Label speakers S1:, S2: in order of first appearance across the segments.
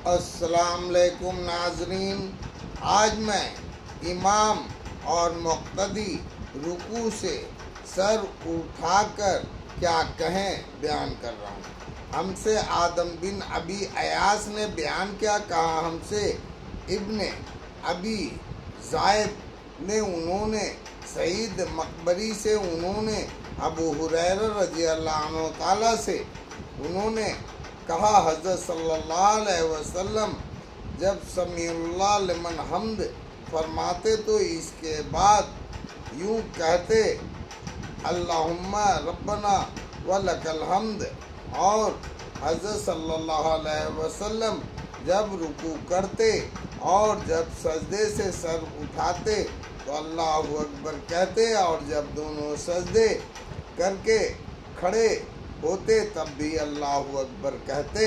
S1: السلام علیکم ناظرین، آج میں امام اور مقتدی رکوع سے سر اٹھا کر کیا کہیں بیان کر رہا ہوں۔ ہم سے آدم بن ابی ایاس نے بیان کیا کہا، ہم سے ابن ابی ذئب نے، انہوں نے سعید مقبری سے، انہوں نے ابو ہریرہ رضی اللہ عنہ تعالیٰ سے، انہوں نے کہا حضرت صلی اللہ علیہ وسلم جب سمیع اللہ لمن حمد فرماتے تو اس کے بعد یوں کہتے اللہم ربنا ولک الحمد، اور حضرت صلی اللہ علیہ وسلم جب رکوع کرتے اور جب سجدے سے سر اٹھاتے تو اللہ اکبر کہتے، اور جب دونوں سجدے کر کے کھڑے ہوتے تب بھی اللہ اکبر کہتے۔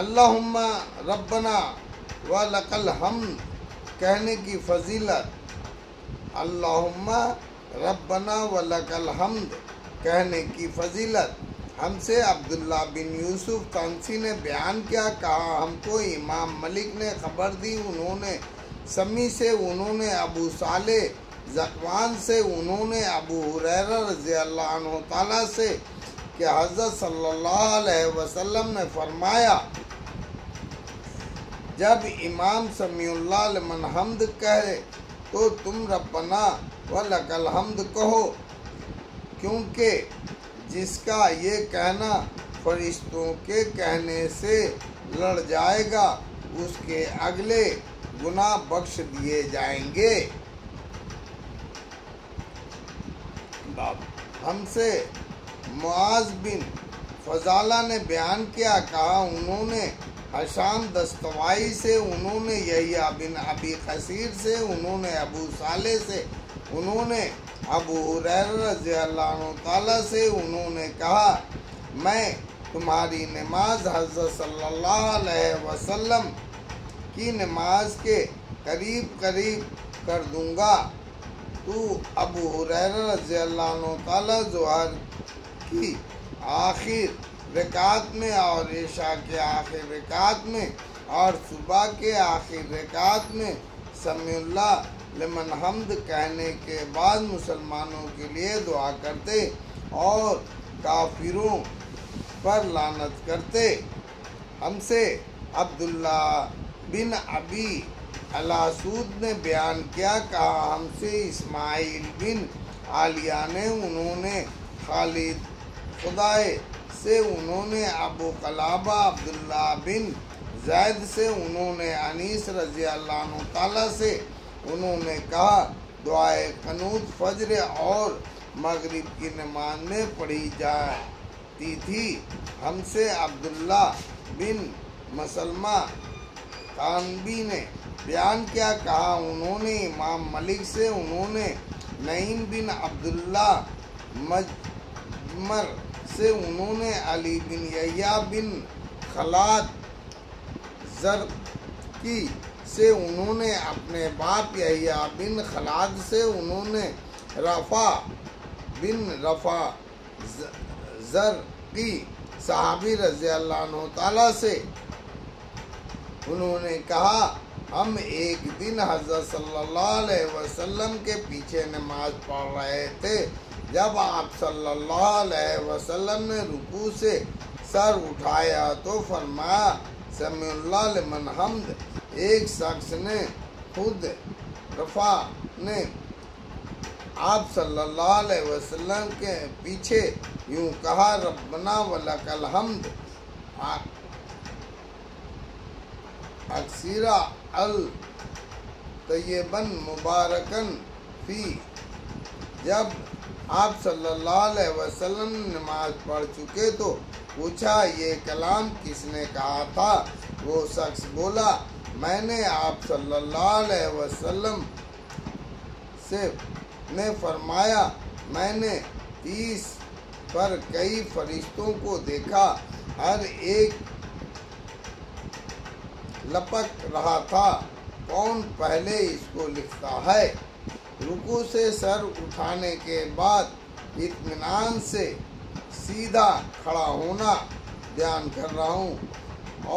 S1: اللہم ربنا ولک الحمد کہنے کی فضیلت، اللہم ربنا ولک الحمد کہنے کی فضیلت۔ ہم سے عبداللہ بن یوسف طنسی نے بیان کیا کہا، ہم کو امام ملک نے خبر دی، انہوں نے سمی سے، انہوں نے ابو صالح ذکوان سے، انہوں نے ابو ہریرہ رضی اللہ عنہ تعالیٰ سے کہ حضرت صلی اللہ علیہ وسلم نے فرمایا جب امام سمیع اللہ لمن حمد کہے تو تم ربنا ولک الحمد کہو، کیونکہ جس کا یہ کہنا فرشتوں کے کہنے سے لڑ جائے گا اس کے اگلے گناہ بخش دیے جائیں گے۔ ہم سے معاذ بن فضالہ نے بیان کیا کہا، انہوں نے حشام دستوائی سے، انہوں نے یحییٰ بن ابی خصیر سے، انہوں نے ابو صالح سے، انہوں نے ابو ہریرہ رضی اللہ عنہ تعالیٰ سے، انہوں نے کہا میں تمہاری نماز حضرت صلی اللہ علیہ وسلم کی نماز کے قریب کر دوں گا۔ تو ابو ہریرہ رضی اللہ عنہ تعالیٰ ظہر کی آخر رکعت میں اور عشاء کے آخر رکعت میں اور صبح کے آخر رکعت میں سمیع اللہ لمن حمد کہنے کے بعد مسلمانوں کے لیے دعا کرتے اور کافروں پر لعنت کرتے۔ ہم سے عبداللہ بن ابی الاسود نے بیان کیا کہا، ہم سے اسماعیل بن عالیہ نے، انہوں نے خالد خدائے سے، انہوں نے ابو قلابہ عبداللہ بن زید سے، انہوں نے انیس رضی اللہ عنہ تعالیٰ سے، انہوں نے کہا دعائے قنوت فجر اور مغرب کی نماز میں پڑھی جاتی تھی۔ ہم سے عبداللہ بن مسلمہ قانبی نے بیان کیا کہا، انہوں نے امام ملک سے، انہوں نے نعیم بن عبداللہ مجمر سے، انہوں نے علی بن یحییٰ بن خلاد زرقی سے، انہوں نے اپنے باپ یحییٰ بن خلاد سے، انہوں نے رفع بن رفع زرقی صحابی رضی اللہ عنہ تعالیٰ سے، انہوں نے کہا ہم ایک دن حضرت صلی اللہ علیہ وسلم کے پیچھے نماز پڑھ رہے تھے، جب آپ صلی اللہ علیہ وسلم نے رکوع سے سر اٹھایا تو فرمایا سمیع اللہ لمن حمد۔ ایک شخص نے خود رفع نے آپ صلی اللہ علیہ وسلم کے پیچھے یوں کہا ربنا ولک الحمد اکثیرا الطیبن مبارکن فی۔ جب آپ صلی اللہ علیہ وسلم نماز پڑھ چکے تو پوچھا یہ کلام کس نے کہا تھا؟ وہ شخص بولا میں نے۔ آپ صلی اللہ علیہ وسلم سے نے فرمایا میں نے 30 پر کئی فرشتوں کو دیکھا، ہر ایک لپک رہا تھا، کون پہلے اس کو لکھتا ہے؟ رکوع سے سر اٹھانے کے بعد اطمینان سے سیدھا کھڑا ہونا، بیان کر رہا ہوں۔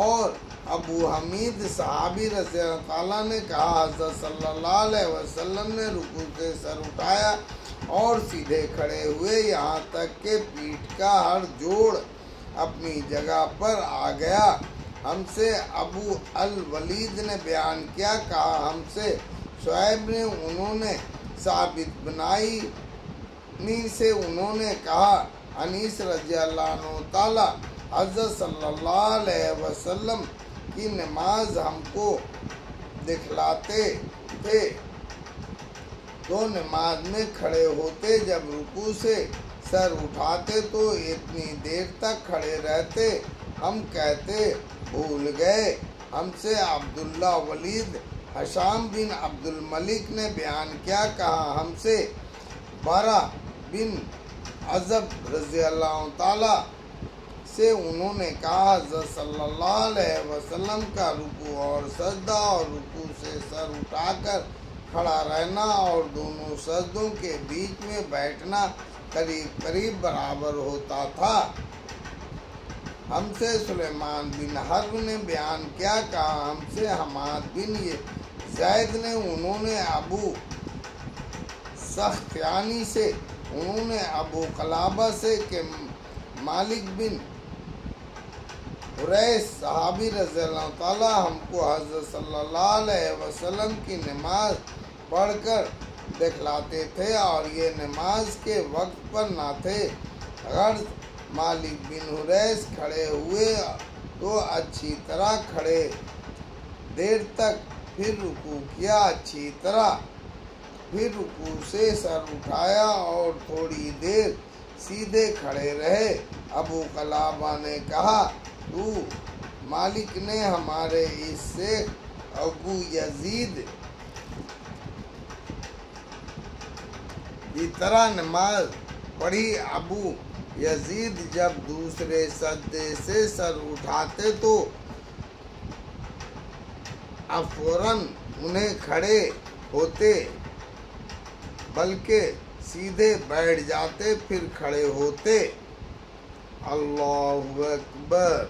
S1: اور ابو حمید صحابی رضی اللہ تعالیٰ نے کہا حضرت صلی اللہ علیہ وسلم نے رکوع سے سر اٹھایا اور سیدھے کھڑے ہوئے یہاں تک کہ پیٹھ کا ہر جوڑ اپنی جگہ پر آ گیا۔ ہم سے ابو الولید نے بیان کیا، کہا ہم سے شعیب نے، انہوں نے ثابت بنائی سے انہوں نے کہا انیس رضی اللہ عنہ تعالی حضرت صلی اللہ علیہ وسلم کی نماز ہم کو دکھلاتے تھے تو نماز میں کھڑے ہوتے، جب رکوع سے سر اٹھاتے تو اتنی دیر تک کھڑے رہتے، ہم کہتے بھول گئے۔ ہم سے عبداللہ ولید حشام بن عبد الملک نے بیان کیا، کہا ہم سے بارہ بن عزب رضی اللہ تعالی سے انہوں نے کہا حضرت صلی اللہ علیہ وسلم کا رکوع اور سجدہ اور رکوع سے سر اٹھا کر کھڑا رہنا اور دونوں سجدوں کے بیچ میں بیٹھنا قریب قریب برابر ہوتا تھا۔ ہم سے سلیمان بن حرب نے بیان کیا، کہا ہم سے حماد بن زید نے، انہوں نے ابو سختیانی سے، انہوں نے ابو قلابہ سے کہ مالک بن حریث صحابی رضی اللہ تعالیٰ ہم کو حضرت صلی اللہ علیہ وسلم کی نماز پڑھ کر دکھلاتے تھے اور یہ نماز کے وقت پر نہ تھے۔ غرض مالک بن حریث کھڑے ہوئے تو اچھی طرح کھڑے دیر تک، پھر رکوع کیا اچھی طرح، پھر رکوع سے سر اٹھایا اور تھوڑی دیر سیدھے کھڑے رہے۔ ابو قلابہ نے کہا تو مالک نے ہمارے اس سے ابو یزید کی طرح نماز پڑھی۔ ابو یزید جب دوسرے سجدے سے سر اٹھاتے تو فوراً انہیں کھڑے ہوتے بلکہ سیدھے بیٹھ جاتے، پھر کھڑے ہوتے۔ اللہ اکبر۔